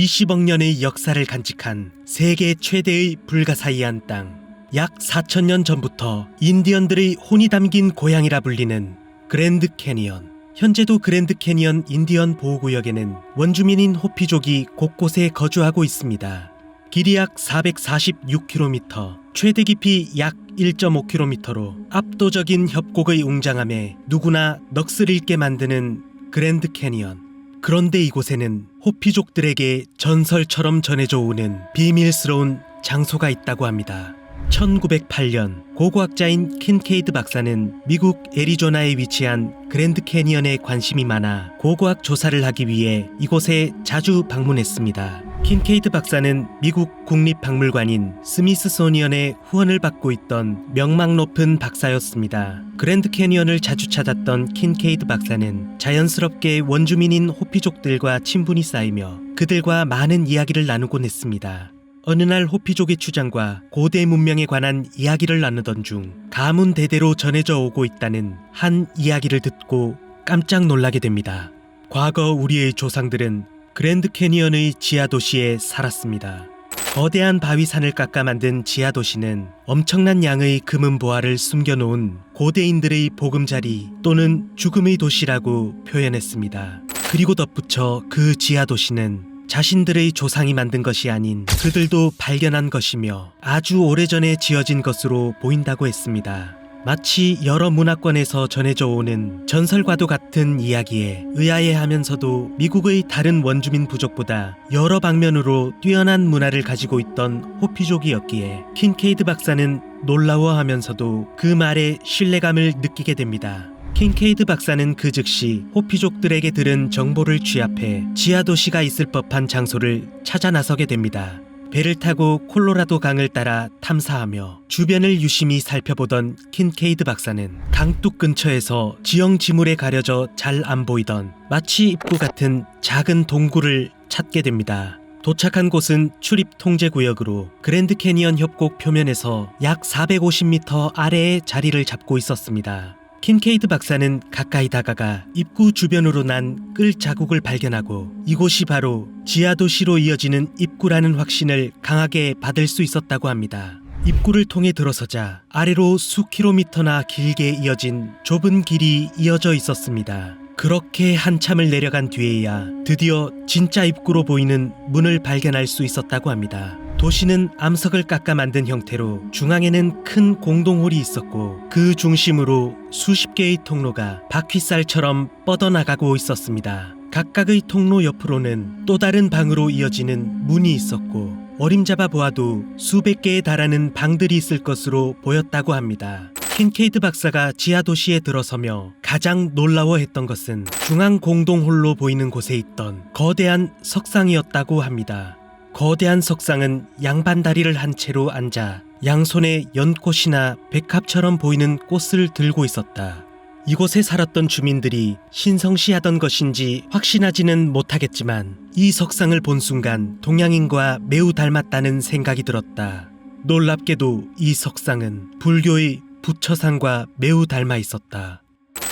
20억 년의 역사를 간직한 세계 최대의 불가사의한 땅. 약 4,000년 전부터 인디언들의 혼이 담긴 고향이라 불리는 그랜드 캐니언. 현재도 그랜드 캐니언 인디언 보호구역에는 원주민인 호피족이 곳곳에 거주하고 있습니다. 길이 약 446km, 최대 깊이 약 1.5km로 압도적인 협곡의 웅장함에 누구나 넋을 잃게 만드는 그랜드 캐니언. 그런데 이곳에는 호피족들에게 전설처럼 전해져 오는 비밀스러운 장소가 있다고 합니다. 1908년 고고학자인 킨케이드 박사는 미국 애리조나에 위치한 그랜드 캐니언에 관심이 많아 고고학 조사를 하기 위해 이곳에 자주 방문했습니다. 킨케이드 박사는 미국 국립박물관인 스미스소니언의 후원을 받고 있던 명망 높은 박사였습니다. 그랜드 캐니언을 자주 찾았던 킨케이드 박사는 자연스럽게 원주민인 호피족들과 친분이 쌓이며 그들과 많은 이야기를 나누곤 했습니다. 어느 날 호피족의 주장과 고대 문명에 관한 이야기를 나누던 중 가문 대대로 전해져 오고 있다는 한 이야기를 듣고 깜짝 놀라게 됩니다. 과거 우리의 조상들은 그랜드 캐니언의 지하도시에 살았습니다. 거대한 바위산을 깎아 만든 지하도시는 엄청난 양의 금은보화를 숨겨놓은 고대인들의 보금자리 또는 죽음의 도시라고 표현했습니다. 그리고 덧붙여 그 지하도시는 자신들의 조상이 만든 것이 아닌 그들도 발견한 것이며 아주 오래전에 지어진 것으로 보인다고 했습니다. 마치 여러 문화권에서 전해져 오는 전설과도 같은 이야기에 의아해하면서도 미국의 다른 원주민 부족보다 여러 방면으로 뛰어난 문화를 가지고 있던 호피족이었기에 킨케이드 박사는 놀라워하면서도 그 말에 신뢰감을 느끼게 됩니다. 킨케이드 박사는 그 즉시 호피족들에게 들은 정보를 취합해 지하도시가 있을 법한 장소를 찾아 나서게 됩니다. 배를 타고 콜로라도 강을 따라 탐사하며 주변을 유심히 살펴보던 킨케이드 박사는 강둑 근처에서 지형 지물에 가려져 잘 안 보이던 마치 입구 같은 작은 동굴을 찾게 됩니다. 도착한 곳은 출입 통제 구역으로 그랜드 캐니언 협곡 표면에서 약 450m 아래에 자리를 잡고 있었습니다. 킨케이드 박사는 가까이 다가가 입구 주변으로 난 끌 자국을 발견하고 이곳이 바로 지하도시로 이어지는 입구라는 확신을 강하게 받을 수 있었다고 합니다. 입구를 통해 들어서자 아래로 수킬로미터나 길게 이어진 좁은 길이 이어져 있었습니다. 그렇게 한참을 내려간 뒤에야 드디어 진짜 입구로 보이는 문을 발견할 수 있었다고 합니다. 도시는 암석을 깎아 만든 형태로 중앙에는 큰 공동홀이 있었고 그 중심으로 수십 개의 통로가 바퀴살처럼 뻗어나가고 있었습니다. 각각의 통로 옆으로는 또 다른 방으로 이어지는 문이 있었고 어림잡아 보아도 수백 개에 달하는 방들이 있을 것으로 보였다고 합니다. 킨케이드 박사가 지하도시에 들어서며 가장 놀라워했던 것은 중앙 공동홀로 보이는 곳에 있던 거대한 석상이었다고 합니다. 거대한 석상은 양반다리를 한 채로 앉아 양손에 연꽃이나 백합처럼 보이는 꽃을 들고 있었다. 이곳에 살았던 주민들이 신성시하던 것인지 확신하지는 못하겠지만 이 석상을 본 순간 동양인과 매우 닮았다는 생각이 들었다. 놀랍게도 이 석상은 불교의 부처상과 매우 닮아 있었다.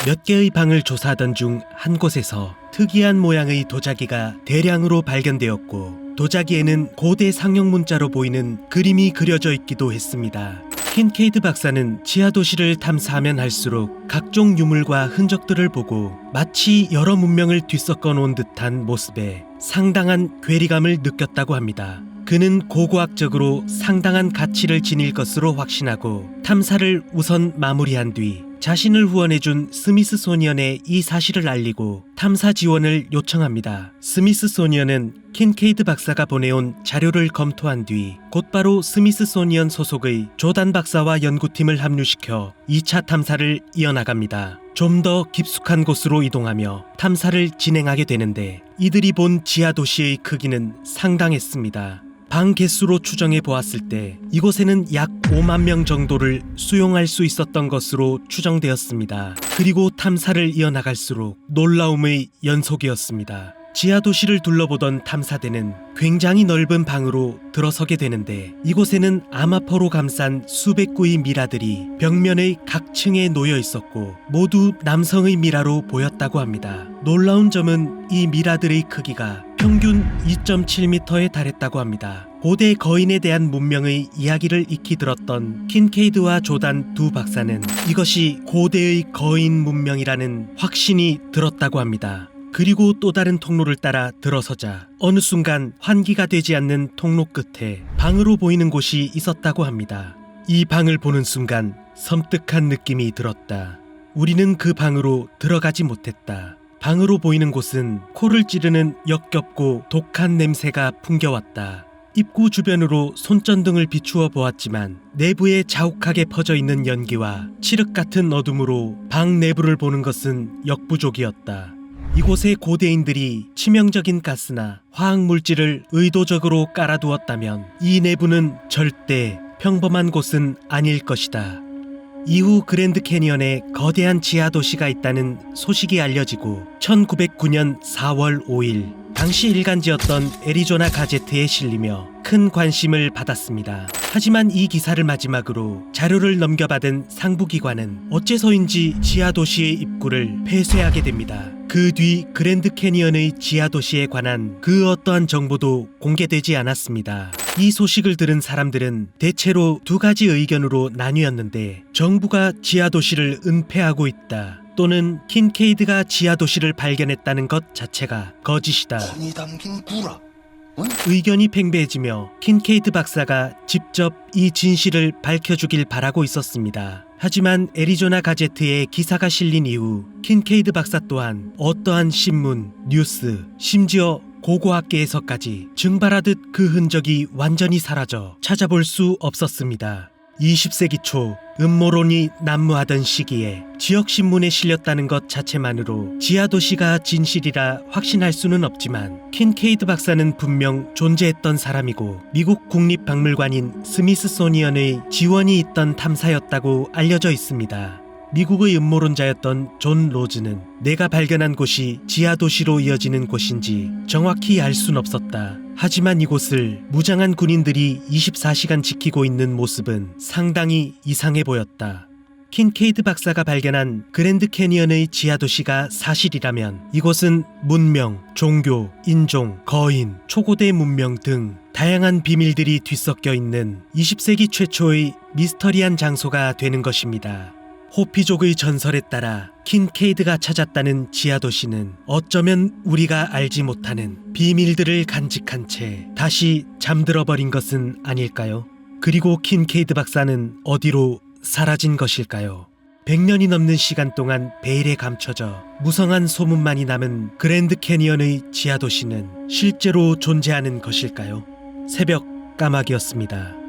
몇 개의 방을 조사하던 중 한 곳에서 특이한 모양의 도자기가 대량으로 발견되었고 도자기에는 고대 상형 문자로 보이는 그림이 그려져 있기도 했습니다. 킨케이드 박사는 지하도시를 탐사하면 할수록 각종 유물과 흔적들을 보고 마치 여러 문명을 뒤섞어 놓은 듯한 모습에 상당한 괴리감을 느꼈다고 합니다. 그는 고고학적으로 상당한 가치를 지닐 것으로 확신하고 탐사를 우선 마무리한 뒤 자신을 후원해준 스미스소니언에 이 사실을 알리고 탐사 지원을 요청합니다. 스미스소니언은 킨케이드 박사가 보내온 자료를 검토한 뒤 곧바로 스미스소니언 소속의 조단 박사와 연구팀을 합류시켜 2차 탐사를 이어나갑니다. 좀 더 깊숙한 곳으로 이동하며 탐사를 진행하게 되는데 이들이 본 지하도시의 크기는 상당했습니다. 방 개수로 추정해 보았을 때 이곳에는 약 5만 명 정도를 수용할 수 있었던 것으로 추정되었습니다. 그리고 탐사를 이어나갈수록 놀라움의 연속이었습니다. 지하도시를 둘러보던 탐사대는 굉장히 넓은 방으로 들어서게 되는데, 이곳에는 아마퍼로 감싼 수백 구의 미라들이 벽면의 각 층에 놓여 있었고 모두 남성의 미라로 보였다고 합니다. 놀라운 점은 이 미라들의 크기가 평균 2.7m에 달했다고 합니다. 고대 거인에 대한 문명의 이야기를 익히 들었던 킨케이드와 조단 두 박사는 이것이 고대의 거인 문명이라는 확신이 들었다고 합니다. 그리고 또 다른 통로를 따라 들어서자 어느 순간 환기가 되지 않는 통로 끝에 방으로 보이는 곳이 있었다고 합니다. 이 방을 보는 순간 섬뜩한 느낌이 들었다. 우리는 그 방으로 들어가지 못했다. 방으로 보이는 곳은 코를 찌르는 역겹고 독한 냄새가 풍겨왔다. 입구 주변으로 손전등을 비추어 보았지만 내부에 자욱하게 퍼져 있는 연기와 칠흑 같은 어둠으로 방 내부를 보는 것은 역부족이었다. 이곳에 고대인들이 치명적인 가스나 화학물질을 의도적으로 깔아두었다면 이 내부는 절대 평범한 곳은 아닐 것이다. 이후 그랜드 캐니언에 거대한 지하도시가 있다는 소식이 알려지고 1909년 4월 5일 당시 일간지였던 애리조나 가제트에 실리며 큰 관심을 받았습니다. 하지만 이 기사를 마지막으로 자료를 넘겨받은 상부기관은 어째서인지 지하도시의 입구를 폐쇄하게 됩니다. 그 뒤 그랜드 캐니언의 지하도시에 관한 그 어떠한 정보도 공개되지 않았습니다. 이 소식을 들은 사람들은 대체로 두 가지 의견으로 나뉘었는데, 정부가 지하도시를 은폐하고 있다, 또는 킨케이드가 지하도시를 발견했다는 것 자체가 거짓이다. 혼이 담긴 구라. 응? 의견이 팽배해지며 킨케이드 박사가 직접 이 진실을 밝혀주길 바라고 있었습니다. 하지만 애리조나 가제트에 기사가 실린 이후 킨케이드 박사 또한 어떠한 신문, 뉴스, 심지어 고고학계에서까지 증발하듯 그 흔적이 완전히 사라져 찾아볼 수 없었습니다. 20세기 초 음모론이 난무하던 시기에 지역신문에 실렸다는 것 자체만으로 지하도시가 진실이라 확신할 수는 없지만, 킨케이드 박사는 분명 존재했던 사람이고 미국 국립박물관인 스미스소니언의 지원이 있던 탐사였다고 알려져 있습니다. 미국의 음모론자였던 존 로즈는 내가 발견한 곳이 지하도시로 이어지는 곳인지 정확히 알 순 없었다. 하지만 이곳을 무장한 군인들이 24시간 지키고 있는 모습은 상당히 이상해 보였다. 킨케이드 박사가 발견한 그랜드 캐니언의 지하도시가 사실이라면 이곳은 문명, 종교, 인종, 거인, 초고대 문명 등 다양한 비밀들이 뒤섞여 있는 20세기 최초의 미스터리한 장소가 되는 것입니다. 호피족의 전설에 따라 킨케이드가 찾았다는 지하도시는 어쩌면 우리가 알지 못하는 비밀들을 간직한 채 다시 잠들어버린 것은 아닐까요? 그리고 킨케이드 박사는 어디로 사라진 것일까요? 100년이 넘는 시간 동안 베일에 감춰져 무성한 소문만이 남은 그랜드 캐니언의 지하도시는 실제로 존재하는 것일까요? 새벽 까마귀였습니다.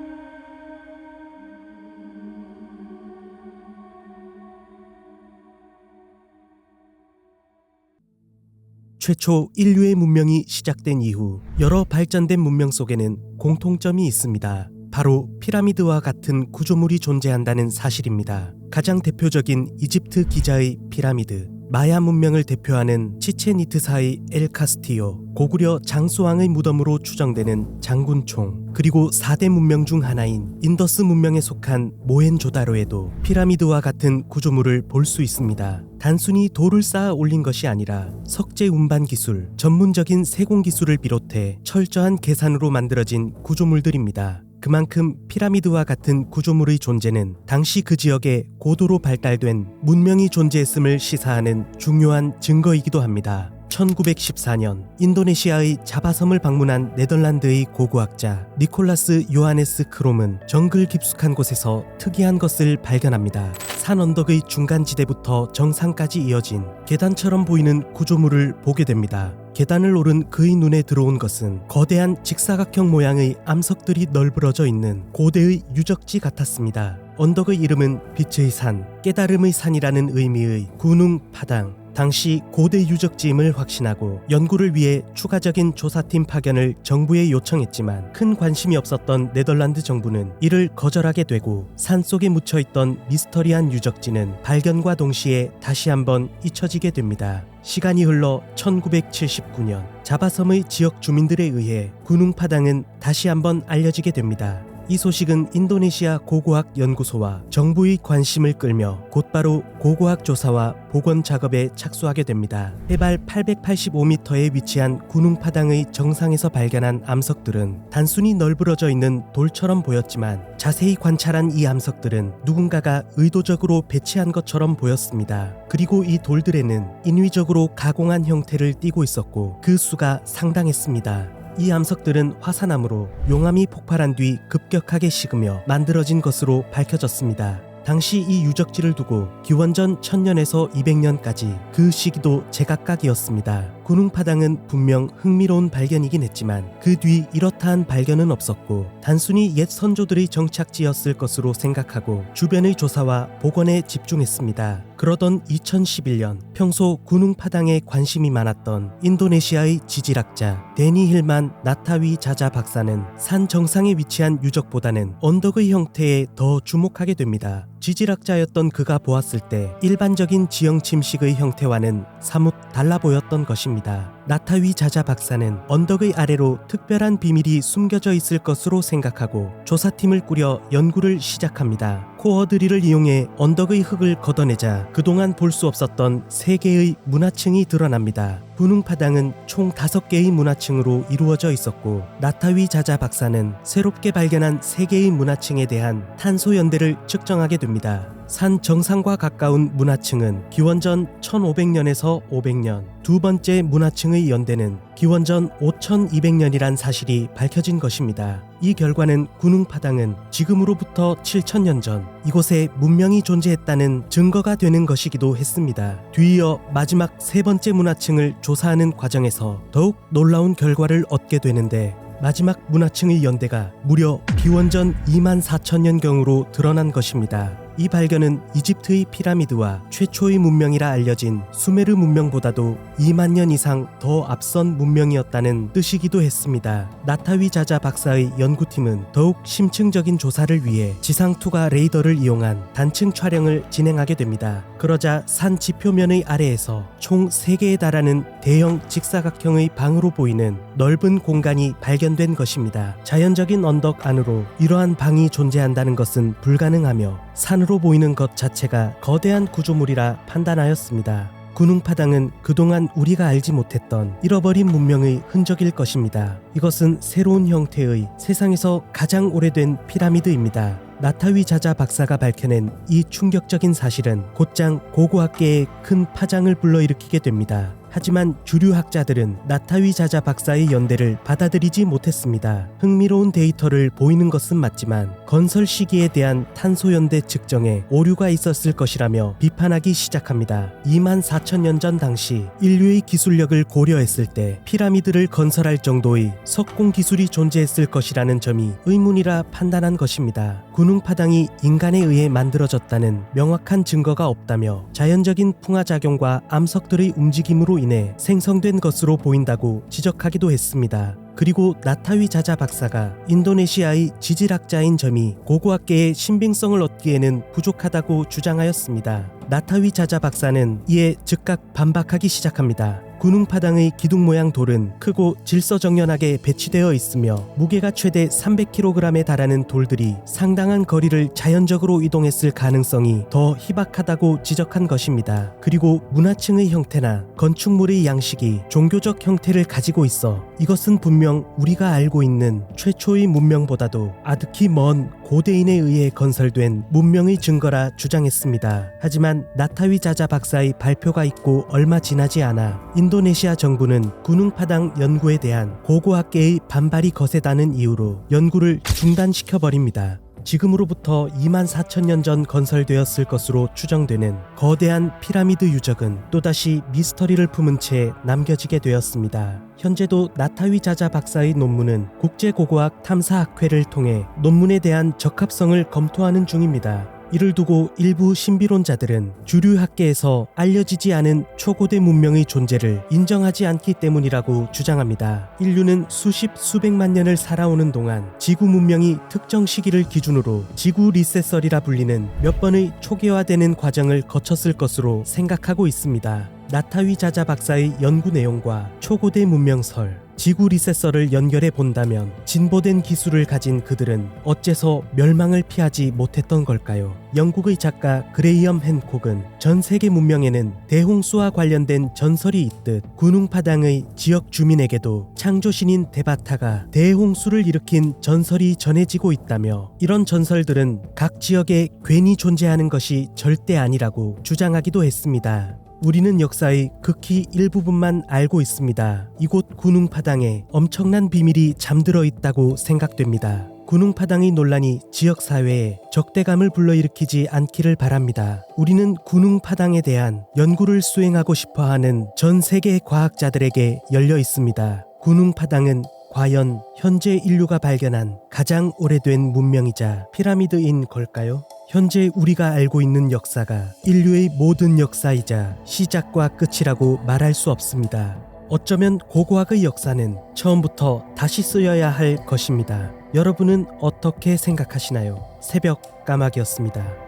최초 인류의 문명이 시작된 이후 여러 발전된 문명 속에는 공통점이 있습니다. 바로 피라미드와 같은 구조물이 존재한다는 사실입니다. 가장 대표적인 이집트 기자의 피라미드, 마야 문명을 대표하는 치첸이트사의 엘 카스티요, 고구려 장수왕의 무덤으로 추정되는 장군총, 그리고 4대 문명 중 하나인 인더스 문명에 속한 모헨조다로에도 피라미드와 같은 구조물을 볼 수 있습니다. 단순히 돌을 쌓아 올린 것이 아니라 석재 운반 기술, 전문적인 세공 기술을 비롯해 철저한 계산으로 만들어진 구조물들입니다. 그만큼 피라미드와 같은 구조물의 존재는 당시 그 지역에 고도로 발달된 문명이 존재했음을 시사하는 중요한 증거이기도 합니다. 1914년 인도네시아의 자바섬을 방문한 네덜란드의 고고학자 니콜라스 요하네스 크롬은 정글 깊숙한 곳에서 특이한 것을 발견합니다. 산 언덕의 중간지대부터 정상까지 이어진 계단처럼 보이는 구조물을 보게 됩니다. 계단을 오른 그의 눈에 들어온 것은 거대한 직사각형 모양의 암석들이 널브러져 있는 고대의 유적지 같았습니다. 언덕의 이름은 빛의 산, 깨달음의 산이라는 의미의 구능 파당, 당시 고대 유적지임을 확신하고 연구를 위해 추가적인 조사팀 파견을 정부에 요청했지만 큰 관심이 없었던 네덜란드 정부는 이를 거절하게 되고 산속에 묻혀있던 미스터리한 유적지는 발견과 동시에 다시 한번 잊혀지게 됩니다. 시간이 흘러 1979년 자바섬의 지역 주민들에 의해 군웅파당은 다시 한번 알려지게 됩니다. 이 소식은 인도네시아 고고학 연구소와 정부의 관심을 끌며 곧바로 고고학 조사와 복원 작업에 착수하게 됩니다. 해발 885m에 위치한 군웅파당의 정상에서 발견한 암석들은 단순히 널브러져 있는 돌처럼 보였지만 자세히 관찰한 이 암석들은 누군가가 의도적으로 배치한 것처럼 보였습니다. 그리고 이 돌들에는 인위적으로 가공한 형태를 띠고 있었고 그 수가 상당했습니다. 이 암석들은 화산암으로 용암이 폭발한 뒤 급격하게 식으며 만들어진 것으로 밝혀졌습니다. 당시 이 유적지를 두고 기원전 1000년에서 200년까지 그 시기도 제각각이었습니다. 군웅파당은 분명 흥미로운 발견이긴 했지만 그 뒤 이렇다한 발견은 없었고 단순히 옛 선조들의 정착지였을 것으로 생각하고 주변의 조사와 복원에 집중했습니다. 그러던 2011년 평소 군웅파당에 관심이 많았던 인도네시아의 지질학자 데니 힐만 나타위 자자 박사는 산 정상에 위치한 유적보다는 언덕의 형태에 더 주목하게 됩니다. 지질학자였던 그가 보았을 때 일반적인 지형 침식의 형태와는 사뭇 달라 보였던 것입니다. 나타위 자자 박사는 언덕의 아래로 특별한 비밀이 숨겨져 있을 것으로 생각하고 조사팀을 꾸려 연구를 시작합니다. 코어 드릴을 이용해 언덕의 흙을 걷어내자 그동안 볼 수 없었던 3개의 문화층이 드러납니다. 군웅파당은 총 5개의 문화층으로 이루어져 있었고 나타위 자자 박사는 새롭게 발견한 3개의 문화층에 대한 탄소 연대를 측정하게 됩니다. 산 정상과 가까운 문화층은 기원전 1500년에서 500년, 두 번째 문화층의 연대는 기원전 5200년이란 사실이 밝혀진 것입니다. 이 결과는 군웅파당은 지금으로부터 7000년 전 이곳에 문명이 존재했다는 증거가 되는 것이기도 했습니다. 뒤이어 마지막 3번째 문화층을 조사하는 과정에서 더욱 놀라운 결과를 얻게 되는데 마지막 문화층의 연대가 무려 기원전 24,000년경으로 드러난 것입니다. 이 발견은 이집트의 피라미드와 최초의 문명이라 알려진 수메르 문명보다도 2만 년 이상 더 앞선 문명이었다는 뜻이기도 했습니다. 나타위 자자 박사의 연구팀은 더욱 심층적인 조사를 위해 지상투과 레이더를 이용한 단층 촬영을 진행하게 됩니다. 그러자 산 지표면의 아래에서 총 3개에 달하는 대형 직사각형의 방으로 보이는 넓은 공간이 발견된 것입니다. 자연적인 언덕 안으로 이러한 방이 존재한다는 것은 불가능하며 산으로 보이는 것 자체가 거대한 구조물이라 판단하였습니다. 군웅파당은 그동안 우리가 알지 못했던 잃어버린 문명의 흔적일 것입니다. 이것은 새로운 형태의 세상에서 가장 오래된 피라미드입니다. 나타위 자자 박사가 밝혀낸 이 충격적인 사실은 곧장 고고학계에 큰 파장을 불러일으키게 됩니다. 하지만 주류 학자들은 나타위 자자 박사의 연대를 받아들이지 못했습니다. 흥미로운 데이터를 보이는 것은 맞지만 건설 시기에 대한 탄소 연대 측정에 오류가 있었을 것이라며 비판하기 시작합니다. 24,000년 전 당시 인류의 기술력을 고려했을 때 피라미드를 건설할 정도의 석공 기술이 존재했을 것이라는 점이 의문이라 판단한 것입니다. 군웅파당이 인간에 의해 만들어졌다는 명확한 증거가 없다며 자연적인 풍화작용과 암석들의 움직임으로 인해 생성된 것으로 보인다고 지적하기도 했습니다. 그리고 나타위 자자 박사가 인도네시아의 지질학자인 점이 고고학계의 신빙성을 얻기에는 부족하다고 주장하였습니다. 나타위 자자 박사는 이에 즉각 반박하기 시작합니다. 군웅파당의 기둥 모양 돌은 크고 질서정연하게 배치되어 있으며 무게가 최대 300kg에 달하는 돌들이 상당한 거리를 자연적으로 이동했을 가능성이 더 희박하다고 지적한 것입니다. 그리고 문화층의 형태나 건축물의 양식이 종교적 형태를 가지고 있어 이것은 분명 우리가 알고 있는 최초의 문명보다도 아득히 먼 고대인에 의해 건설된 문명의 증거라 주장했습니다. 하지만 나타위 자자 박사의 발표가 있고 얼마 지나지 않아 인도네시아 정부는 군웅파당 연구에 대한 고고학계의 반발이 거세다는 이유로 연구를 중단시켜버립니다. 지금으로부터 24,000년 전 건설되었을 것으로 추정되는 거대한 피라미드 유적은 또다시 미스터리를 품은 채 남겨지게 되었습니다. 현재도 나타위 자자 박사의 논문은 국제고고학 탐사학회를 통해 논문에 대한 적합성을 검토하는 중입니다. 이를 두고 일부 신비론자들은 주류 학계에서 알려지지 않은 초고대 문명의 존재를 인정하지 않기 때문이라고 주장합니다. 인류는 수백만 년을 살아오는 동안 지구 문명이 특정 시기를 기준으로 지구 리셋설이라 불리는 몇 번의 초기화되는 과정을 거쳤을 것으로 생각하고 있습니다. 나타위 자자 박사의 연구 내용과 초고대 문명설, 지구 리셋설을 연결해 본다면 진보된 기술을 가진 그들은 어째서 멸망을 피하지 못했던 걸까요? 영국의 작가 그레이엄 핸콕은 전 세계 문명에는 대홍수와 관련된 전설이 있듯 군웅파당의 지역 주민에게도 창조신인 데바타가 대홍수를 일으킨 전설이 전해지고 있다며, 이런 전설들은 각 지역에 괜히 존재하는 것이 절대 아니라고 주장하기도 했습니다. 우리는 역사의 극히 일부분만 알고 있습니다. 이곳 군웅파당에 엄청난 비밀이 잠들어 있다고 생각됩니다. 군웅파당의 논란이 지역사회에 적대감을 불러일으키지 않기를 바랍니다. 우리는 군웅파당에 대한 연구를 수행하고 싶어하는 전 세계 과학자들에게 열려 있습니다. 군웅파당은 과연 현재 인류가 발견한 가장 오래된 문명이자 피라미드인 걸까요? 현재 우리가 알고 있는 역사가 인류의 모든 역사이자 시작과 끝이라고 말할 수 없습니다. 어쩌면 고고학의 역사는 처음부터 다시 쓰여야 할 것입니다. 여러분은 어떻게 생각하시나요? 새벽 까마귀였습니다.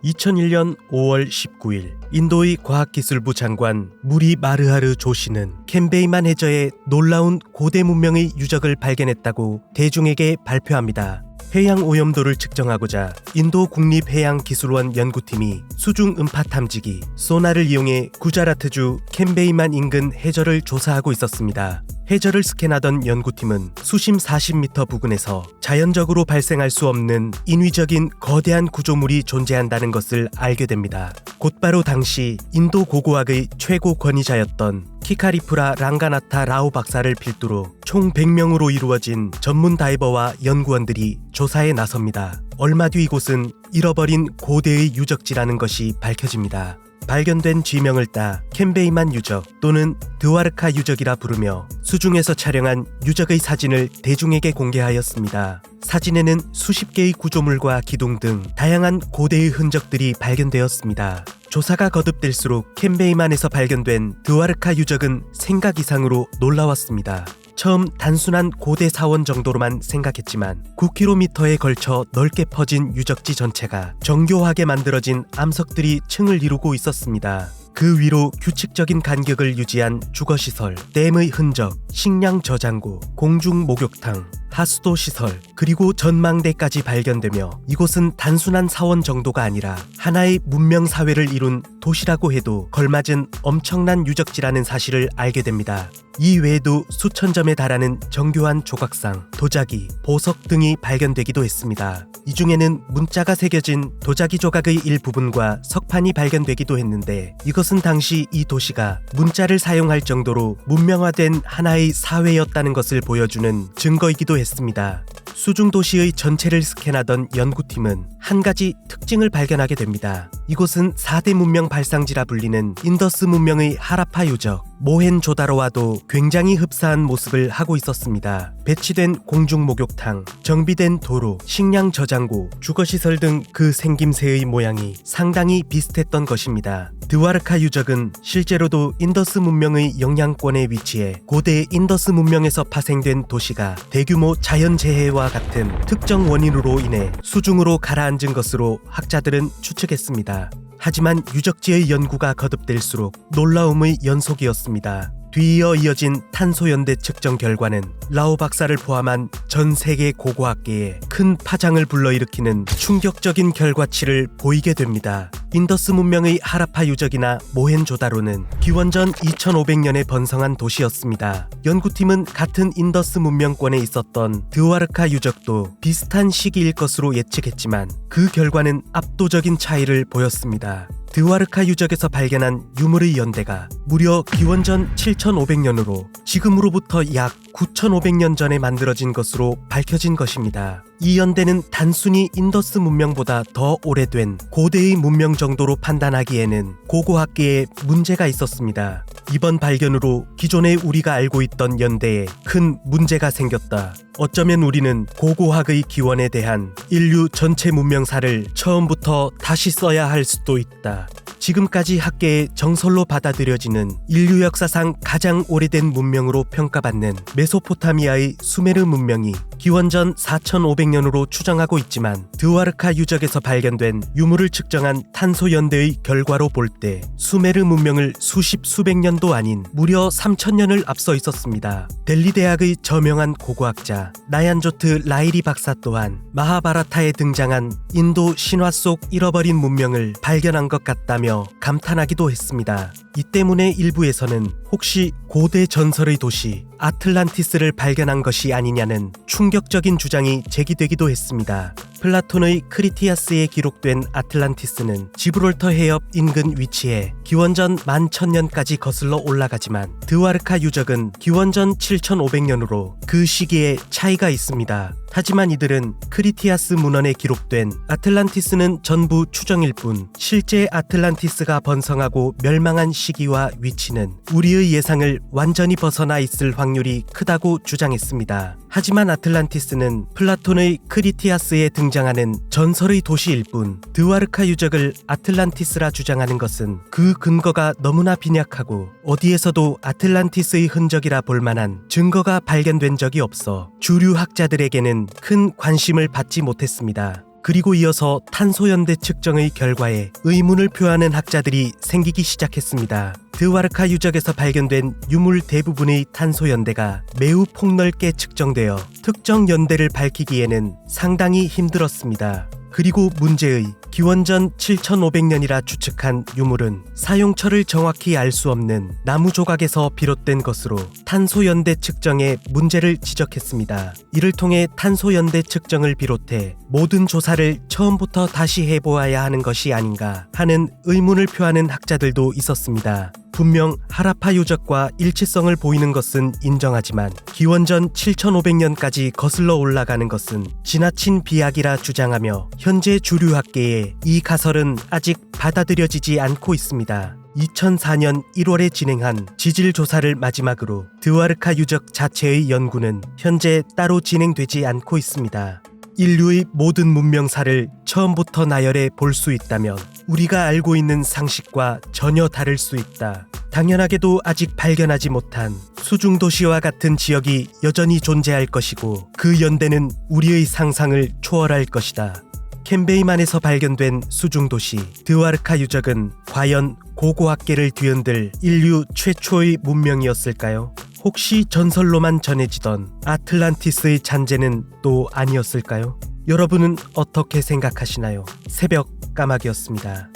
2001년 5월 19일 인도의 과학기술부 장관 무리 마르하르 조시는 캔베이만 해저에 놀라운 고대 문명의 유적을 발견했다고 대중에게 발표합니다. 해양 오염도를 측정하고자 인도 국립해양기술원 연구팀이 수중 음파 탐지기 소나를 이용해 구자라트주 캔베이만 인근 해저를 조사하고 있었습니다. 해저를 스캔하던 연구팀은 수심 40m 부근에서 자연적으로 발생할 수 없는 인위적인 거대한 구조물이 존재한다는 것을 알게 됩니다. 곧바로 당시 인도 고고학의 최고 권위자였던 키카리푸라 랑가나타 라오 박사를 필두로 총 100명으로 이루어진 전문 다이버와 연구원들이 조사에 나섭니다. 얼마 뒤 이곳은 잃어버린 고대의 유적지라는 것이 밝혀집니다. 발견된 지명을 따 캔베이만 유적 또는 드와르카 유적이라 부르며 수중에서 촬영한 유적의 사진을 대중에게 공개하였습니다. 사진에는 수십 개의 구조물과 기둥 등 다양한 고대의 흔적들이 발견되었습니다. 조사가 거듭될수록 캔베이만에서 발견된 드와르카 유적은 생각 이상으로 놀라웠습니다. 처음 단순한 고대 사원 정도로만 생각했지만 9km에 걸쳐 넓게 퍼진 유적지 전체가 정교하게 만들어진 암석들이 층을 이루고 있었습니다. 그 위로 규칙적인 간격을 유지한 주거시설, 댐의 흔적, 식량 저장고, 공중 목욕탕, 하수도 시설, 그리고 전망대까지 발견되며 이곳은 단순한 사원 정도가 아니라 하나의 문명 사회를 이룬 도시라고 해도 걸맞은 엄청난 유적지라는 사실을 알게 됩니다. 이 외에도 수천 점에 달하는 정교한 조각상, 도자기, 보석 등이 발견되기도 했습니다. 이 중에는 문자가 새겨진 도자기 조각의 일부분과 석판이 발견되기도 했는데, 이것은 당시 이 도시가 문자를 사용할 정도로 문명화된 하나의 사회였다는 것을 보여주는 증거이기도 했습니다. 수중 도시의 전체를 스캔하던 연구팀은 한 가지 특징을 발견하게 됩니다. 이곳은 4대 문명 발상지라 불리는 인더스 문명의 하라파 유적, 모헨조다로와도 굉장히 흡사한 모습을 하고 있었습니다. 배치된 공중 목욕탕, 정비된 도로, 식량 저장고, 주거시설 등 그 생김새의 모양이 상당히 비슷했던 것입니다. 드와르카 유적은 실제로도 인더스 문명의 영향권에 위치해 고대 인더스 문명에서 파생된 도시가 대규모 자연재해와 같은 특정 원인으로 인해 수중으로 가라앉은 것으로 학자들은 추측했습니다. 하지만 유적지의 연구가 거듭될수록 놀라움의 연속이었습니다. 뒤이어 이어진 탄소연대 측정 결과는 라오 박사를 포함한 전 세계 고고학계에 큰 파장을 불러일으키는 충격적인 결과치를 보이게 됩니다. 인더스 문명의 하라파 유적이나 모헨조다로는 기원전 2500년에 번성한 도시였습니다. 연구팀은 같은 인더스 문명권에 있었던 드와르카 유적도 비슷한 시기일 것으로 예측했지만 그 결과는 압도적인 차이를 보였습니다. 드와르카 유적에서 발견한 유물의 연대가 무려 기원전 7500년으로 지금으로부터 약 9500년 전에 만들어진 것으로 밝혀진 것입니다. 이 연대는 단순히 인더스 문명보다 더 오래된 고대의 문명 정도로 판단하기에는 고고학계에 문제가 있었습니다. 이번 발견으로 기존에 우리가 알고 있던 연대에 큰 문제가 생겼다. 어쩌면 우리는 고고학의 기원에 대한 인류 전체 문명사를 처음부터 다시 써야 할 수도 있다. 지금까지 학계의 정설로 받아들여지는 인류 역사상 가장 오래된 문명으로 평가받는 메소포타미아의 수메르 문명이 기원전 4500년으로 추정하고 있지만 드와르카 유적에서 발견된 유물을 측정한 탄소 연대의 결과로 볼 때 수메르 문명을 수백 년도 아닌 무려 3000년을 앞서 있었습니다. 델리 대학의 저명한 고고학자 나얀조트 라이리 박사 또한 마하바라타에 등장한 인도 신화 속 잃어버린 문명을 발견한 것 같다며 감탄하기도 했습니다. 이 때문에 일부에서는 혹시 고대 전설의 도시 아틀란티스를 발견한 것이 아니냐는 충격적인 주장이 제기되기도 했습니다. 플라톤의 크리티아스에 기록된 아틀란티스는 지브롤터 해협 인근 위치해 기원전 11,000년까지 거슬러 올라가지만 드와르카 유적은 기원전 7,500년으로 그 시기에 차이가 있습니다. 하지만 이들은 크리티아스 문헌에 기록된 아틀란티스는 전부 추정일 뿐 실제 아틀란티스가 번성하고 멸망한 시기와 위치는 우리의 예상을 완전히 벗어나 있을 확률이 크다고 주장했습니다. 하지만 아틀란티스는 플라톤의 크리티아스에 등장하는 전설의 도시일 뿐 드와르카 유적을 아틀란티스라 주장하는 것은 그 근거가 너무나 빈약하고 어디에서도 아틀란티스의 흔적이라 볼 만한 증거가 발견된 적이 없어 주류 학자들에게는 큰 관심을 받지 못했습니다. 그리고 이어서 탄소연대 측정의 결과에 의문을 표하는 학자들이 생기기 시작했습니다. 드와르카 유적에서 발견된 유물 대부분의 탄소연대가 매우 폭넓게 측정되어 특정 연대를 밝히기에는 상당히 힘들었습니다. 그리고 문제의 기원전 7,500년이라 추측한 유물은 사용처를 정확히 알 수 없는 나무 조각에서 비롯된 것으로 탄소연대 측정에 문제를 지적했습니다. 이를 통해 탄소연대 측정을 비롯해 모든 조사를 처음부터 다시 해보아야 하는 것이 아닌가 하는 의문을 표하는 학자들도 있었습니다. 분명 하라파 유적과 일치성을 보이는 것은 인정하지만 기원전 7,500년까지 거슬러 올라가는 것은 지나친 비약이라 주장하며 현재 주류 학계에 이 가설은 아직 받아들여지지 않고 있습니다. 2004년 1월에 진행한 지질 조사를 마지막으로 드와르카 유적 자체의 연구는 현재 따로 진행되지 않고 있습니다. 인류의 모든 문명사를 처음부터 나열해 볼 수 있다면 우리가 알고 있는 상식과 전혀 다를 수 있다. 당연하게도 아직 발견하지 못한 수중도시와 같은 지역이 여전히 존재할 것이고 그 연대는 우리의 상상을 초월할 것이다. 캔베이만에서 발견된 수중도시 드와르카 유적은 과연 고고학계를 뒤흔들 인류 최초의 문명이었을까요? 혹시 전설로만 전해지던 아틀란티스의 잔재는 또 아니었을까요? 여러분은 어떻게 생각하시나요? 새벽 까마귀였습니다.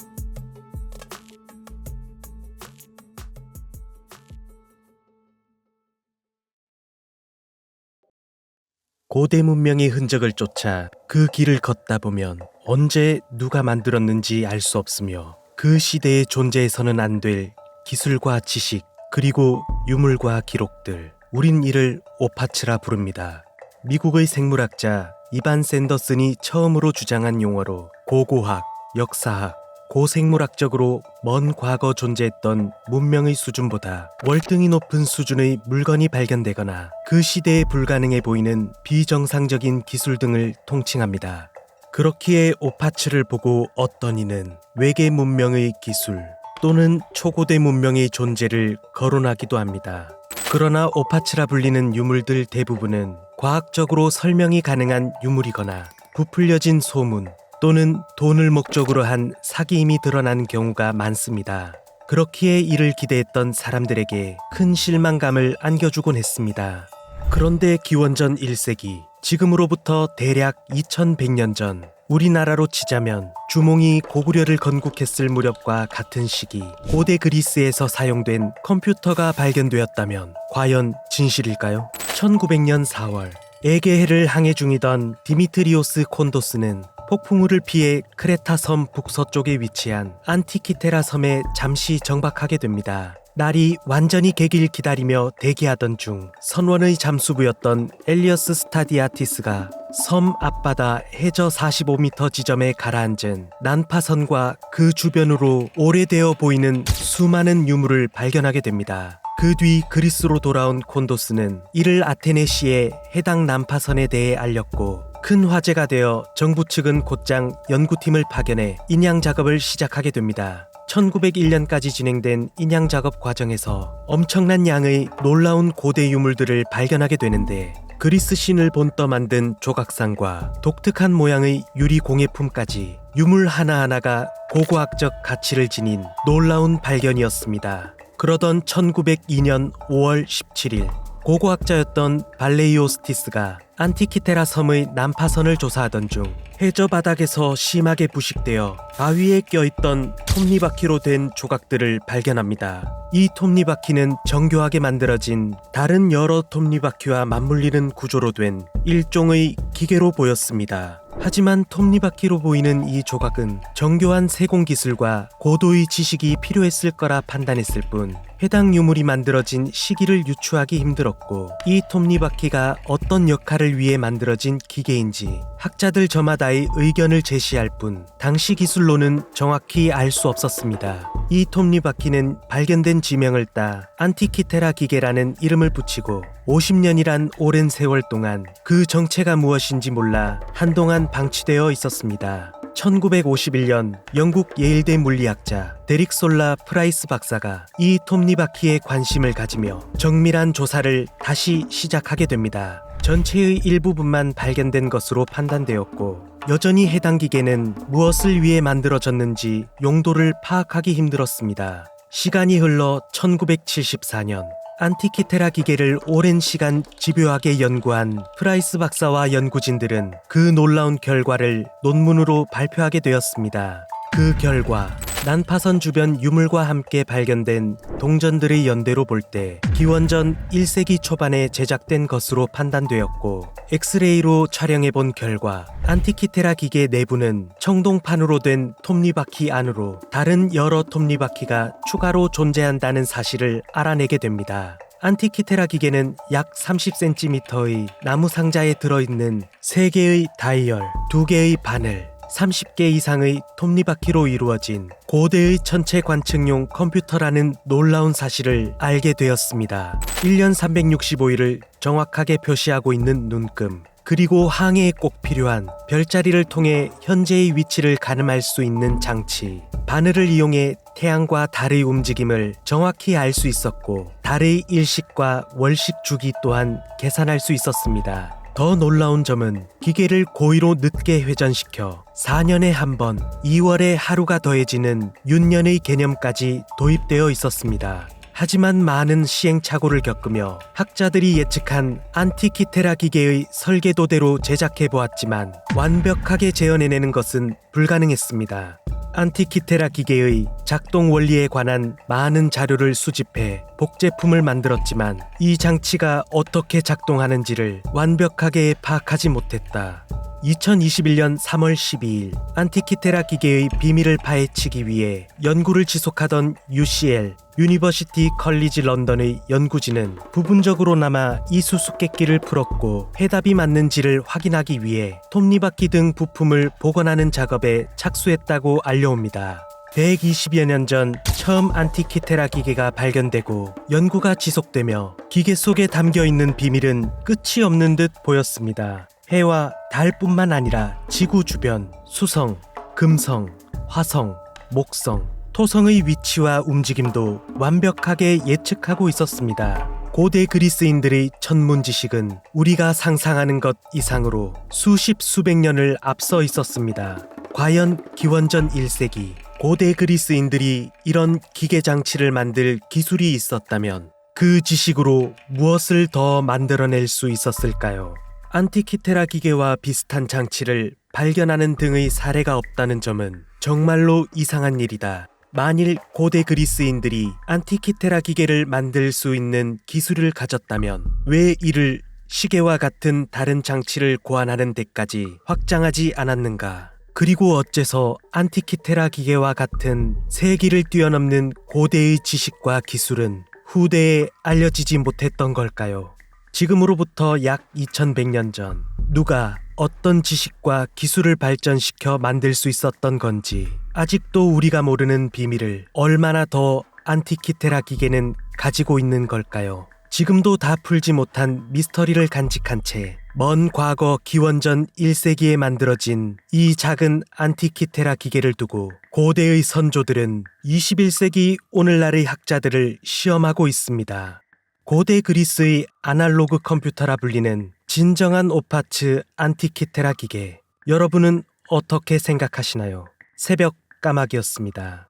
고대 문명의 흔적을 쫓아 그 길을 걷다 보면 언제 누가 만들었는지 알 수 없으며 그 시대에 존재해서는 안 될 기술과 지식 그리고 유물과 기록들, 우린 이를 오파츠라 부릅니다. 미국의 생물학자 이반 샌더슨이 처음으로 주장한 용어로 고고학, 역사학, 고생물학적으로 먼 과거 존재했던 문명의 수준보다 월등히 높은 수준의 물건이 발견되거나 그 시대에 불가능해 보이는 비정상적인 기술 등을 통칭합니다. 그렇기에 오파츠를 보고 어떤 이는 외계 문명의 기술 또는 초고대 문명의 존재를 거론하기도 합니다. 그러나 오파츠라 불리는 유물들 대부분은 과학적으로 설명이 가능한 유물이거나 부풀려진 소문 또는 돈을 목적으로 한 사기임이 드러난 경우가 많습니다. 그렇기에 이를 기대했던 사람들에게 큰 실망감을 안겨주곤 했습니다. 그런데 기원전 1세기, 지금으로부터 대략 2100년 전 우리나라로 치자면 주몽이 고구려를 건국했을 무렵과 같은 시기 고대 그리스에서 사용된 컴퓨터가 발견되었다면 과연 진실일까요? 1900년 4월 에게해를 항해 중이던 디미트리오스 콘도스는 폭풍우를 피해 크레타 섬 북서쪽에 위치한 안티키테라 섬에 잠시 정박하게 됩니다. 날이 완전히 개길 기다리며 대기하던 중 선원의 잠수부였던 엘리어스 스타디아티스가 섬 앞바다 해저 45m 지점에 가라앉은 난파선과 그 주변으로 오래되어 보이는 수많은 유물을 발견하게 됩니다. 그 뒤 그리스로 돌아온 콘도스는 이를 아테네시에 해당 난파선에 대해 알렸고 큰 화제가 되어 정부 측은 곧장 연구팀을 파견해 인양 작업을 시작하게 됩니다. 1901년까지 진행된 인양 작업 과정에서 엄청난 양의 놀라운 고대 유물들을 발견하게 되는데 그리스 신을 본떠 만든 조각상과 독특한 모양의 유리 공예품까지 유물 하나하나가 고고학적 가치를 지닌 놀라운 발견이었습니다. 그러던 1902년 5월 17일 고고학자였던 발레이오스티스가 안티키테라 섬의 난파선을 조사하던 중 해저 바닥에서 심하게 부식되어 바위에 껴있던 톱니바퀴로 된 조각들을 발견합니다. 이 톱니바퀴는 정교하게 만들어진 다른 여러 톱니바퀴와 맞물리는 구조로 된 일종의 기계로 보였습니다. 하지만 톱니바퀴로 보이는 이 조각은 정교한 세공 기술과 고도의 지식이 필요했을 거라 판단했을 뿐 해당 유물이 만들어진 시기를 유추하기 힘들었고 이 톱니바퀴가 어떤 역할을 위해 만들어진 기계인지 학자들 저마다의 의견을 제시할 뿐 당시 기술로는 정확히 알 수 없었습니다. 이 톱니바퀴는 발견된 지명을 따 안티키테라 기계라는 이름을 붙이고 50년이란 오랜 세월 동안 그 정체가 무엇인지 몰라 한동안 방치되어 있었습니다. 1951년 영국 예일대 물리학자 데릭 솔라 프라이스 박사가 이 톱니바퀴에 관심을 가지며 정밀한 조사를 다시 시작하게 됩니다. 전체의 일부분만 발견된 것으로 판단되었고 여전히 해당 기계는 무엇을 위해 만들어졌는지 용도를 파악하기 힘들었습니다. 시간이 흘러 1974년 안티키테라 기계를 오랜 시간 집요하게 연구한 프라이스 박사와 연구진들은 그 놀라운 결과를 논문으로 발표하게 되었습니다. 그 결과 난파선 주변 유물과 함께 발견된 동전들의 연대로 볼 때 기원전 1세기 초반에 제작된 것으로 판단되었고 엑스레이로 촬영해본 결과 안티키테라 기계 내부는 청동판으로 된 톱니바퀴 안으로 다른 여러 톱니바퀴가 추가로 존재한다는 사실을 알아내게 됩니다. 안티키테라 기계는 약 30cm의 나무 상자에 들어있는 3개의 다이얼, 2개의 바늘, 30개 이상의 톱니바퀴로 이루어진 고대의 천체 관측용 컴퓨터라는 놀라운 사실을 알게 되었습니다. 1년 365일을 정확하게 표시하고 있는 눈금, 그리고 항해에 꼭 필요한 별자리를 통해 현재의 위치를 가늠할 수 있는 장치, 바늘을 이용해 태양과 달의 움직임을 정확히 알 수 있었고 달의 일식과 월식 주기 또한 계산할 수 있었습니다. 더 놀라운 점은 기계를 고의로 늦게 회전시켜 4년에 한 번 2월에 하루가 더해지는 윤년의 개념까지 도입되어 있었습니다. 하지만 많은 시행착오를 겪으며 학자들이 예측한 안티키테라 기계의 설계도대로 제작해보았지만 완벽하게 재현해내는 것은 불가능했습니다. 안티키테라 기계의 작동 원리에 관한 많은 자료를 수집해 복제품을 만들었지만 이 장치가 어떻게 작동하는지를 완벽하게 파악하지 못했다. 2021년 3월 12일 안티키테라 기계의 비밀을 파헤치기 위해 연구를 지속하던 UCL 유니버시티 컬리지 런던의 연구진은 부분적으로나마 이 수수께끼를 풀었고 해답이 맞는지를 확인하기 위해 톱니바퀴 등 부품을 복원하는 작업에 착수했다고 알려옵니다. 120여 년 전 처음 안티키테라 기계가 발견되고 연구가 지속되며 기계 속에 담겨있는 비밀은 끝이 없는 듯 보였습니다. 해와 달뿐만 아니라 지구 주변, 수성, 금성, 화성, 목성, 토성의 위치와 움직임도 완벽하게 예측하고 있었습니다. 고대 그리스인들의 천문 지식은 우리가 상상하는 것 이상으로 수십 수백 년을 앞서 있었습니다. 과연 기원전 1세기 고대 그리스인들이 이런 기계 장치를 만들 기술이 있었다면 그 지식으로 무엇을 더 만들어낼 수 있었을까요? 안티키테라 기계와 비슷한 장치를 발견하는 등의 사례가 없다는 점은 정말로 이상한 일이다. 만일 고대 그리스인들이 안티키테라 기계를 만들 수 있는 기술을 가졌다면 왜 이를 시계와 같은 다른 장치를 고안하는 데까지 확장하지 않았는가? 그리고 어째서 안티키테라 기계와 같은 세기를 뛰어넘는 고대의 지식과 기술은 후대에 알려지지 못했던 걸까요? 지금으로부터 약 2100년 전 누가 어떤 지식과 기술을 발전시켜 만들 수 있었던 건지, 아직도 우리가 모르는 비밀을 얼마나 더 안티키테라 기계는 가지고 있는 걸까요? 지금도 다 풀지 못한 미스터리를 간직한 채 먼 과거 기원전 1세기에 만들어진 이 작은 안티키테라 기계를 두고 고대의 선조들은 21세기 오늘날의 학자들을 시험하고 있습니다. 고대 그리스의 아날로그 컴퓨터라 불리는 진정한 오파츠 안티키테라 기계, 여러분은 어떻게 생각하시나요? 새벽 까마귀였습니다.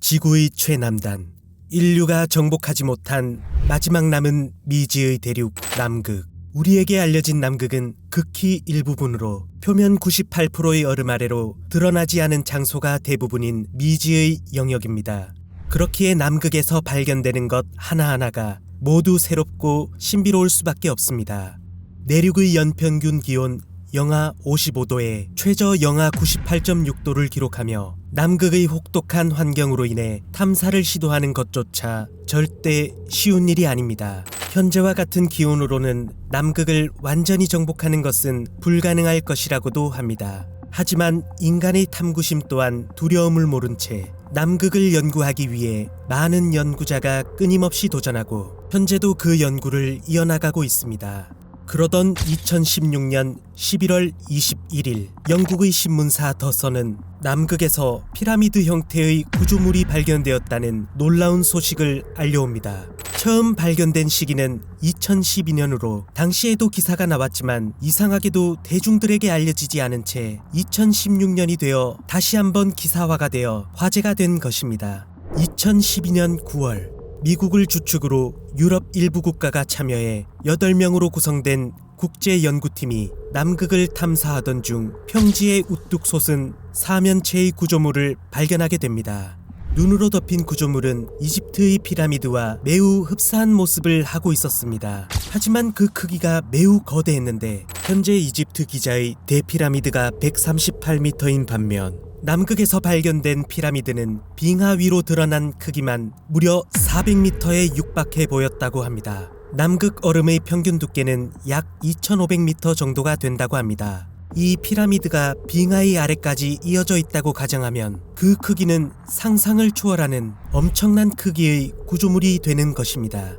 지구의 최남단, 인류가 정복하지 못한 마지막 남은 미지의 대륙 남극. 우리에게 알려진 남극은 극히 일부분으로 표면 98%의 얼음 아래로 드러나지 않은 장소가 대부분인 미지의 영역입니다. 그렇기에 남극에서 발견되는 것 하나하나가 모두 새롭고 신비로울 수밖에 없습니다. 내륙의 연평균 기온 영하 55도에 최저 영하 98.6도를 기록하며 남극의 혹독한 환경으로 인해 탐사를 시도하는 것조차 절대 쉬운 일이 아닙니다. 현재와 같은 기온으로는 남극을 완전히 정복하는 것은 불가능할 것이라고도 합니다. 하지만 인간의 탐구심 또한 두려움을 모른 채 남극을 연구하기 위해 많은 연구자가 끊임없이 도전하고 현재도 그 연구를 이어나가고 있습니다. 그러던 2016년 11월 21일 영국의 신문사 더선은 남극에서 피라미드 형태의 구조물이 발견되었다는 놀라운 소식을 알려옵니다. 처음 발견된 시기는 2012년으로 당시에도 기사가 나왔지만 이상하게도 대중들에게 알려지지 않은 채 2016년이 되어 다시 한번 기사화가 되어 화제가 된 것입니다. 2012년 9월 미국을 주축으로 유럽 일부 국가가 참여해 8명으로 구성된 국제연구팀이 남극을 탐사하던 중 평지에 우뚝 솟은 사면체의 구조물을 발견하게 됩니다. 눈으로 덮인 구조물은 이집트의 피라미드와 매우 흡사한 모습을 하고 있었습니다. 하지만 그 크기가 매우 거대했는데 현재 이집트 기자의 대피라미드가 138m인 반면 남극에서 발견된 피라미드는 빙하 위로 드러난 크기만 무려 400m에 육박해 보였다고 합니다. 남극 얼음의 평균 두께는 약 2500m 정도가 된다고 합니다. 이 피라미드가 빙하의 아래까지 이어져 있다고 가정하면 그 크기는 상상을 초월하는 엄청난 크기의 구조물이 되는 것입니다.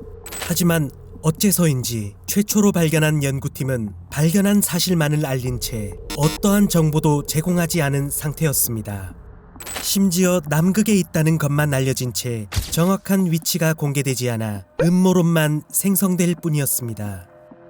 하지만 어째서인지 최초로 발견한 연구팀은 발견한 사실만을 알린 채 어떠한 정보도 제공하지 않은 상태였습니다. 심지어 남극에 있다는 것만 알려진 채 정확한 위치가 공개되지 않아 음모론만 생성될 뿐이었습니다.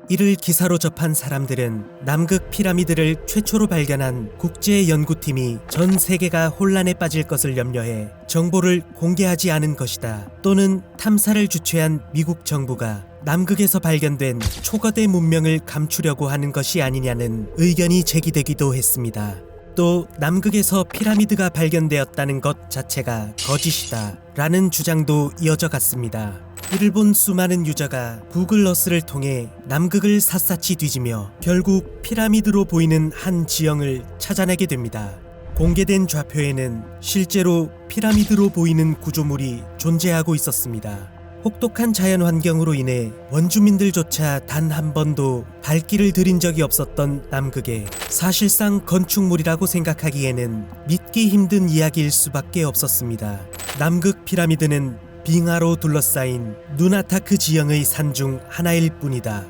이를 기사로 접한 사람들은 남극 피라미드를 최초로 발견한 국제연구팀이 전 세계가 혼란에 빠질 것을 염려해 정보를 공개하지 않은 것이다, 또는 탐사를 주최한 미국 정부가 남극에서 발견된 초거대 문명을 감추려고 하는 것이 아니냐는 의견이 제기되기도 했습니다. 또 남극에서 피라미드가 발견되었다는 것 자체가 거짓이다 라는 주장도 이어져 갔습니다. 이를 본 수많은 유저가 구글 어스를 통해 남극을 샅샅이 뒤지며 결국 피라미드로 보이는 한 지형을 찾아내게 됩니다. 공개된 좌표에는 실제로 피라미드로 보이는 구조물이 존재하고 있었습니다. 혹독한 자연 환경으로 인해 원주민들조차 단 한 번도 발길을 들인 적이 없었던 남극에 사실상 건축물이라고 생각하기에는 믿기 힘든 이야기일 수밖에 없었습니다. 남극 피라미드는 빙하로 둘러싸인 누나타크 지형의 산 중 하나일 뿐이다.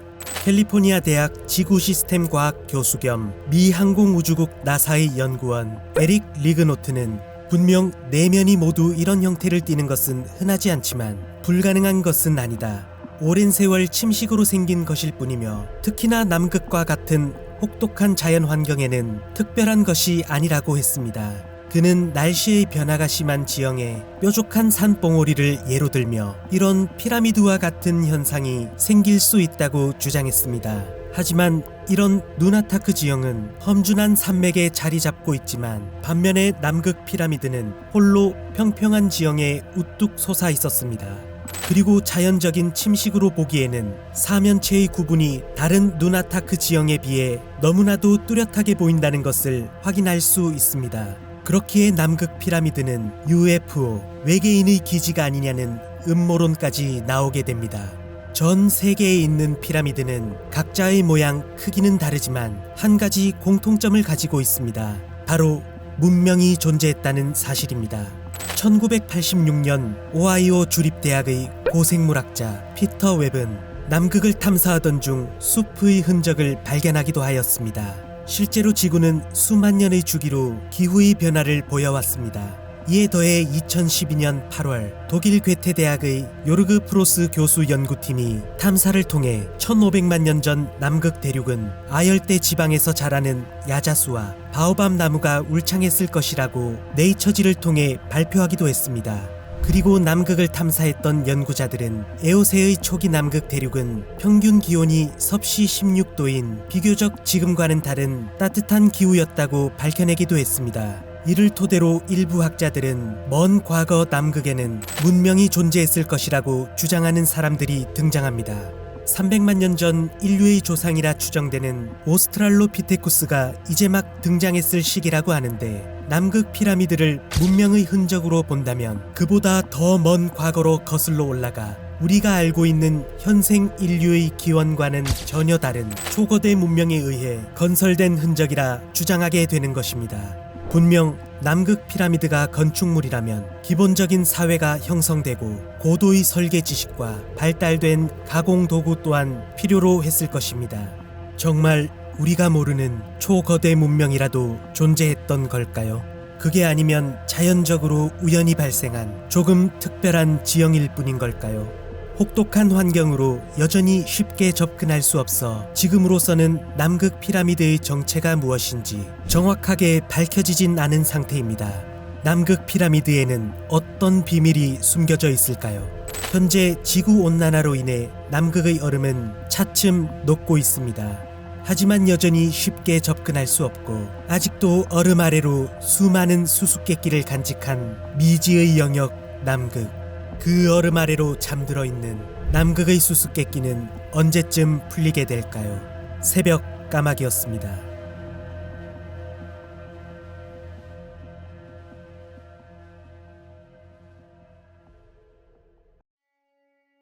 캘리포니아 대학 지구시스템 과학 교수 겸 미 항공우주국 나사의 연구원 에릭 리그노트는 분명 내면이 모두 이런 형태를 띠는 것은 흔하지 않지만 불가능한 것은 아니다. 오랜 세월 침식으로 생긴 것일 뿐이며 특히나 남극과 같은 혹독한 자연 환경에는 특별한 것이 아니라고 했습니다. 그는 날씨의 변화가 심한 지형에 뾰족한 산봉우리를 예로 들며 이런 피라미드와 같은 현상이 생길 수 있다고 주장했습니다. 하지만 이런 누나타크 지형은 험준한 산맥에 자리 잡고 있지만 반면에 남극 피라미드는 홀로 평평한 지형에 우뚝 솟아 있었습니다. 그리고 자연적인 침식으로 보기에는 사면체의 구분이 다른 누나타크 지형에 비해 너무나도 뚜렷하게 보인다는 것을 확인할 수 있습니다. 그렇기에 남극 피라미드는 UFO, 외계인의 기지가 아니냐는 음모론까지 나오게 됩니다. 전 세계에 있는 피라미드는 각자의 모양, 크기는 다르지만 한 가지 공통점을 가지고 있습니다. 바로 문명이 존재했다는 사실입니다. 1986년 오하이오 주립대학의 고생물학자 피터 웹은 남극을 탐사하던 중 숲의 흔적을 발견하기도 하였습니다. 실제로 지구는 수만 년의 주기로 기후의 변화를 보여왔습니다. 이에 더해 2012년 8월 독일 괴테대학의 요르그 프로스 교수 연구팀이 탐사를 통해 1500만 년 전 남극 대륙은 아열대 지방에서 자라는 야자수와 바오밤 나무가 울창했을 것이라고 네이처지를 통해 발표하기도 했습니다. 그리고 남극을 탐사했던 연구자들은 에오세의 초기 남극 대륙은 평균 기온이 섭씨 16도인 비교적 지금과는 다른 따뜻한 기후였다고 밝혀내기도 했습니다. 이를 토대로 일부 학자들은 먼 과거 남극에는 문명이 존재했을 것이라고 주장하는 사람들이 등장합니다. 300만 년 전 인류의 조상이라 추정되는 오스트랄로피테쿠스가 이제 막 등장했을 시기라고 하는데, 남극 피라미드를 문명의 흔적으로 본다면 그보다 더 먼 과거로 거슬러 올라가 우리가 알고 있는 현생 인류의 기원과는 전혀 다른 초거대 문명에 의해 건설된 흔적이라 주장하게 되는 것입니다. 분명 남극 피라미드가 건축물이라면 기본적인 사회가 형성되고 고도의 설계 지식과 발달된 가공 도구 또한 필요로 했을 것입니다. 정말 우리가 모르는 초거대 문명이라도 존재했던 걸까요? 그게 아니면 자연적으로 우연히 발생한 조금 특별한 지형일 뿐인 걸까요? 혹독한 환경으로 여전히 쉽게 접근할 수 없어 지금으로서는 남극 피라미드의 정체가 무엇인지 정확하게 밝혀지진 않은 상태입니다. 남극 피라미드에는 어떤 비밀이 숨겨져 있을까요? 현재 지구온난화로 인해 남극의 얼음은 차츰 녹고 있습니다. 하지만 여전히 쉽게 접근할 수 없고 아직도 얼음 아래로 수많은 수수께끼를 간직한 미지의 영역 남극. 그 얼음 아래로 잠들어 있는 남극의 수수께끼는 언제쯤 풀리게 될까요? 새벽 까마귀였습니다.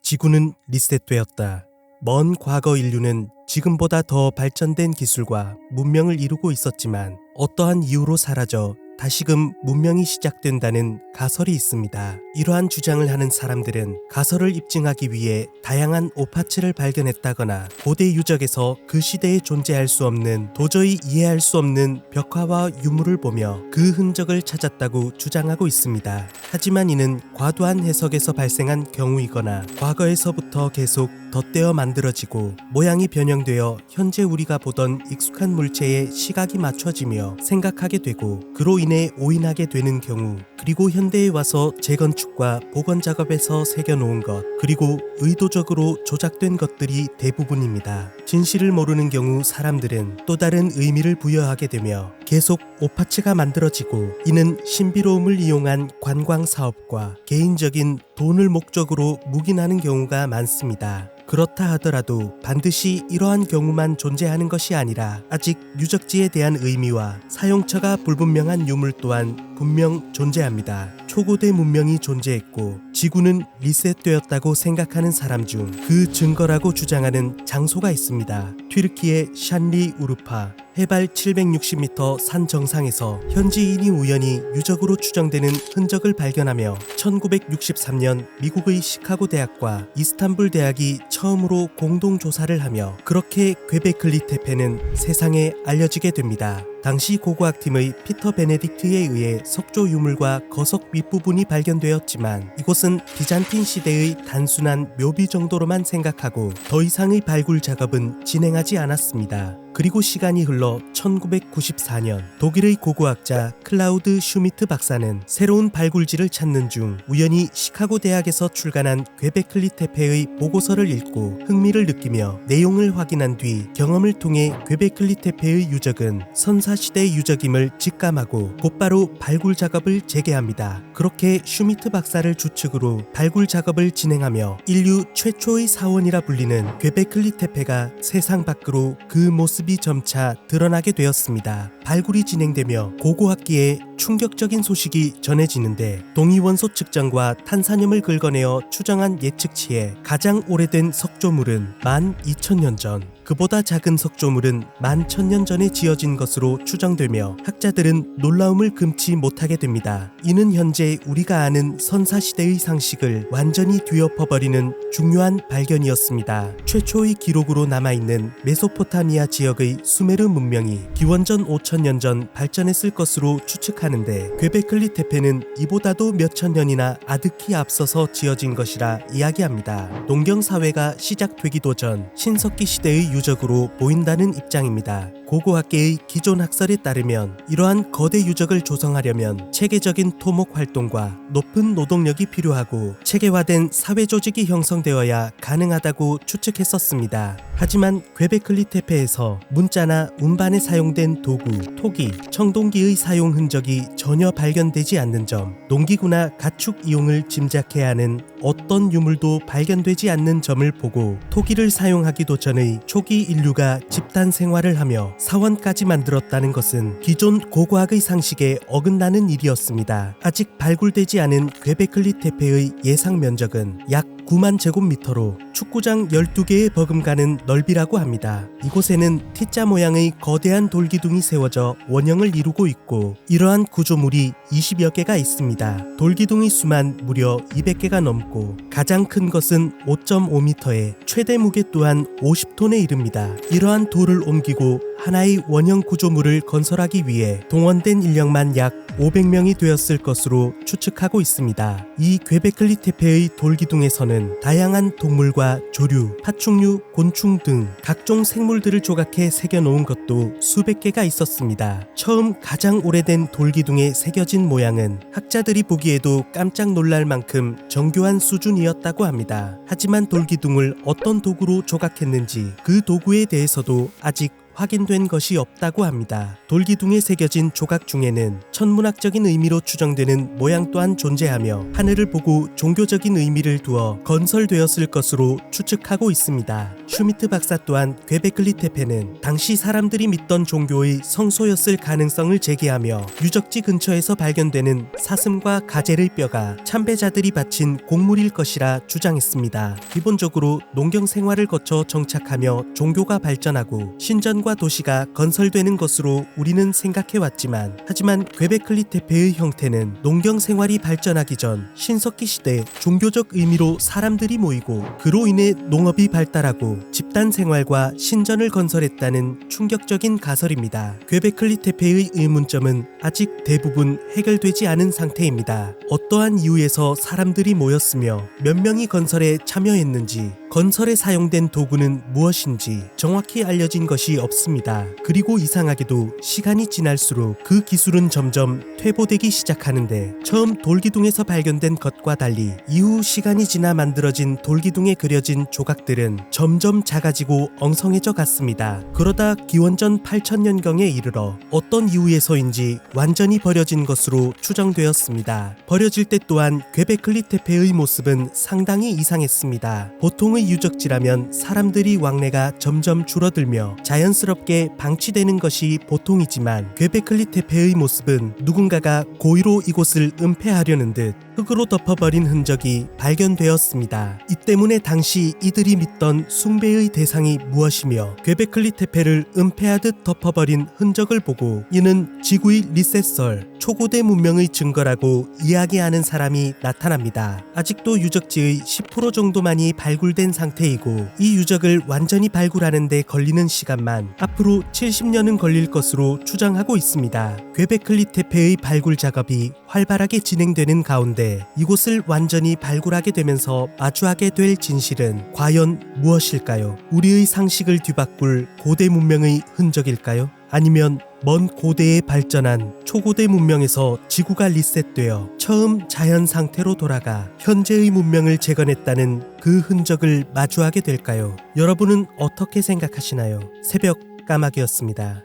지구는 리셋되었다. 먼 과거 인류는 지금보다 더 발전된 기술과 문명을 이루고 있었지만 어떠한 이유로 사라져 다시금 문명이 시작된다는 가설이 있습니다. 이러한 주장을 하는 사람들은 가설을 입증하기 위해 다양한 오파츠를 발견했다거나 고대 유적에서 그 시대에 존재할 수 없는, 도저히 이해할 수 없는 벽화와 유물을 보며 그 흔적을 찾았다고 주장하고 있습니다. 하지만 이는 과도한 해석에서 발생한 경우이거나 과거에서부터 계속 덧대어 만들어지고 모양이 변형되어 현재 우리가 보던 익숙한 물체에 시각이 맞춰지며 생각하게 되고 그로 인해 오인하게 되는 경우, 그리고 현대에 와서 재건축과 복원 작업에서 새겨놓은 것, 그리고 의도적으로 조작된 것들이 대부분입니다. 진실을 모르는 경우 사람들은 또 다른 의미를 부여하게 되며 계속 오파츠가 만들어지고, 이는 신비로움을 이용한 관광 사업과 개인적인 돈을 목적으로 묵인하는 경우가 많습니다. 그렇다 하더라도 반드시 이러한 경우만 존재하는 것이 아니라 아직 유적지에 대한 의미와 사용처가 불분명한 유물 또한 분명 존재합니다. 초고대 문명이 존재했고 지구는 리셋되었다고 생각하는 사람 중 그 증거라고 주장하는 장소가 있습니다. 튀르키의 샨리 우르파, 해발 760m 산 정상에서 현지인이 우연히 유적으로 추정되는 흔적을 발견하며 1963년 미국의 시카고 대학과 이스탄불 대학이 처음으로 공동 조사를 하며 그렇게 괴베클리 테페는 세상에 알려지게 됩니다. 당시 고고학팀의 피터 베네딕트에 의해 석조 유물과 거석 윗부분이 발견되었지만 이곳은 비잔틴 시대의 단순한 묘비 정도로만 생각하고 더 이상의 발굴 작업은 진행하지 않았습니다. 그리고 시간이 흘러 1994년 독일의 고고학자 클라우드 슈미트 박사는 새로운 발굴지를 찾는 중 우연히 시카고 대학에서 출간한 괴베클리 테페의 보고서를 읽고 흥미를 느끼며 내용을 확인한 뒤 경험을 통해 괴베클리 테페의 유적은 선사시대 유적임을 직감하고 곧바로 발굴 작업을 재개합니다. 그렇게 슈미트 박사를 주축으로 발굴 작업을 진행하며 인류 최초의 사원이라 불리는 괴베클리 테페가 세상 밖으로 그 모습이 모습이 점차 드러나게 되었습니다. 발굴이 진행되며 고고학기에 충격적인 소식이 전해지는데 동위원소 측정과 탄산염을 긁어내어 추정한 예측치에 가장 오래된 석조물은 12,000년 전, 그보다 작은 석조물은 11,000년 전에 지어진 것으로 추정되며 학자들은 놀라움을 금치 못하게 됩니다. 이는 현재 우리가 아는 선사시대의 상식을 완전히 뒤엎어버리는 중요한 발견이었습니다. 최초의 기록으로 남아있는 메소포타미아 지역의 수메르 문명이 기원전 5,000년 전 발전했을 것으로 추측하는데 괴베클리 테페는 이보다도 몇천 년이나 아득히 앞서서 지어진 것이라 이야기합니다. 농경 사회가 시작되기도 전 신석기 시대의 유적으로 보인다는 입장입니다. 고고학계의 기존 학설에 따르면 이러한 거대 유적을 조성하려면 체계적인 토목 활동과 높은 노동력이 필요하고 체계화된 사회 조직이 형성되어야 가능하다고 추측했었습니다. 하지만 괴베클리 테페에서 문자나 운반에 사용된 도구, 토기, 청동기의 사용 흔적이 전혀 발견되지 않는 점, 농기구나 가축 이용을 짐작해야 하는 어떤 유물도 발견되지 않는 점을 보고 토기를 사용하기도 전의 초기 인류가 집단 생활을 하며 사원까지 만들었다는 것은 기존 고고학의 상식에 어긋나는 일이었습니다. 아직 발굴되지 않은 괴베클리 테페의 예상 면적은 약 9만 제곱미터로 축구장 12개에 버금가는 넓이라고 합니다. 이곳에는 T자 모양의 거대한 돌기둥이 세워져 원형을 이루고 있고 이러한 구조물이 20여 개가 있습니다. 돌기둥의 수만 무려 200개가 넘고 가장 큰 것은 5.5m에 최대 무게 또한 50톤에 이릅니다. 이러한 돌을 옮기고 하나의 원형 구조물을 건설하기 위해 동원된 인력만 약 500명이 되었을 것으로 추측하고 있습니다. 이 괴베클리 테페의 돌기둥에서는 다양한 동물과 조류, 파충류, 곤충 등 각종 생물들을 조각해 새겨놓은 것도 수백 개가 있었습니다. 처음 가장 오래된 돌기둥에 새겨진 모양은 학자들이 보기에도 깜짝 놀랄 만큼 정교한 수준이었다고 합니다. 하지만 돌기둥을 어떤 도구로 조각했는지 그 도구에 대해서도 아직 확인된 것이 없다고 합니다. 돌기둥에 새겨진 조각 중에는 천문학적인 의미로 추정되는 모양 또한 존재하며 하늘을 보고 종교적인 의미를 두어 건설되었을 것으로 추측하고 있습니다. 슈미트 박사 또한 괴베클리 테페는 당시 사람들이 믿던 종교의 성소였을 가능성을 제기하며 유적지 근처에서 발견되는 사슴과 가젤의 뼈가 참배자들이 바친 곡물일 것이라 주장했습니다. 기본적으로 농경 생활을 거쳐 정착하며 종교가 발전하고 신전과 도시가 건설되는 것으로 우리는 생각해왔지만 하지만 괴베클리 테페의 형태는 농경 생활이 발전하기 전 신석기 시대 종교적 의미로 사람들이 모이고 그로 인해 농업이 발달하고 집단 생활과 신전을 건설했다는 충격적인 가설입니다. 괴베클리 테페의 의문점은 아직 대부분 해결되지 않은 상태입니다. 어떠한 이유에서 사람들이 모였으며 몇 명이 건설에 참여했는지 건설에 사용된 도구는 무엇인지 정확히 알려진 것이 없습니다. 그리고 이상하게도 시간이 지날수록 그 기술은 점점 퇴보되기 시작하는데 처음 돌기둥에서 발견된 것과 달리 이후 시간이 지나 만들어진 돌기둥에 그려진 조각들은 점점 작아지고 엉성해져 갔습니다. 그러다 기원전 8,000년경에 이르러 어떤 이유에서인지 완전히 버려진 것으로 추정되었습니다. 버려질 때 또한 괴베클리 테페의 모습은 상당히 이상했습니다. 보통의 유적지라면 사람들이 왕래가 점점 줄어들며 자연스럽게 방치되는 것이 보통이지만 괴베클리 테페의 모습은 누군가가 고의로 이곳을 은폐하려는 듯 흙으로 덮어버린 흔적이 발견되었습니다. 이 때문에 당시 이들이 믿던 숭배의 대상이 무엇이며 괴베클리 테페를 은폐하듯 덮어버린 흔적을 보고 이는 지구의 리셋설, 초고대 문명의 증거라고 이야기하는 사람이 나타납니다. 아직도 유적지의 10% 정도만이 발굴된 상태이고 이 유적을 완전히 발굴하는 데 걸리는 시간만 앞으로 70년은 걸릴 것으로 추정하고 있습니다. 괴베클리 테페의 발굴 작업이 활발하게 진행되는 가운데 이곳을 완전히 발굴하게 되면서 마주하게 될 진실은 과연 무엇일까요? 우리의 상식을 뒤바꿀 고대 문명의 흔적일까요? 아니면 먼 고대에 발전한 초고대 문명에서 지구가 리셋되어 처음 자연 상태로 돌아가 현재의 문명을 재건했다는 그 흔적을 마주하게 될까요? 여러분은 어떻게 생각하시나요? 새벽 까마귀였습니다.